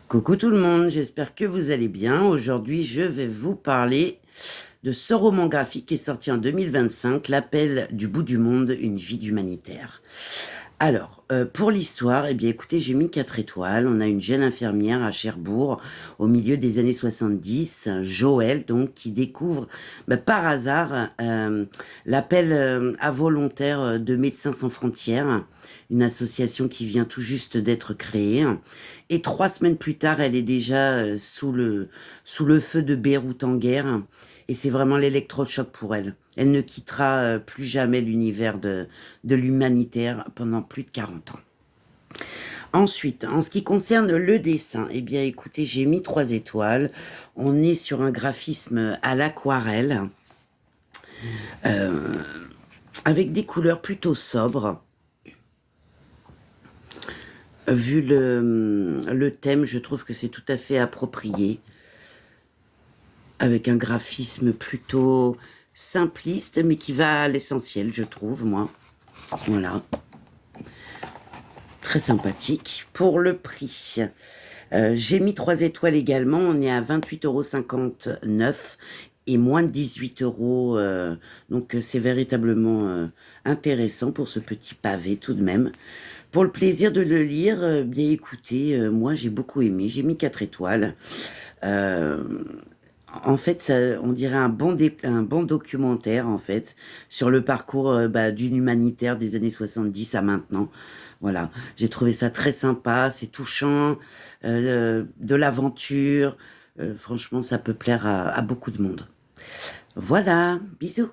Coucou tout le monde, j'espère que vous allez bien. Aujourd'hui, je vais vous parler de ce roman graphique qui est sorti en 2025, L'appel du bout du monde, une vie d'humanitaire. Alors, pour l'histoire, eh bien, écoutez, j'ai mis 4 étoiles. On a une jeune infirmière à Cherbourg, au milieu des années 70, Joël, donc, qui découvre par hasard l'appel à volontaires de Médecins sans frontières, une association qui vient tout juste d'être créée. Et 3 semaines plus tard, elle est déjà sous le feu de Beyrouth en guerre. Et c'est vraiment l'électrochoc pour elle. Elle ne quittera plus jamais l'univers de l'humanitaire pendant plus de 40 ans. Ensuite, en ce qui concerne le dessin, eh bien écoutez, j'ai mis 3 étoiles. On est sur un graphisme à l'aquarelle, euh, avec des couleurs plutôt sobres. Vu le thème, je trouve que c'est tout à fait approprié, avec un graphisme plutôt simpliste, mais qui va à l'essentiel, je trouve, moi. Voilà, très sympathique. Pour le prix, j'ai mis 3 étoiles également, on est à 28,59 € et moins de 18 euros. Donc c'est véritablement intéressant pour ce petit pavé tout de même. Pour le plaisir de le lire, bien écoutez, moi j'ai beaucoup aimé, j'ai mis 4 étoiles. Euh, En fait, ça, on dirait un bon documentaire, en fait, sur le parcours d'une humanitaire des années 70 à maintenant. Voilà, j'ai trouvé ça très sympa, c'est touchant, de l'aventure. Franchement, ça peut plaire à beaucoup de monde. Voilà, bisous.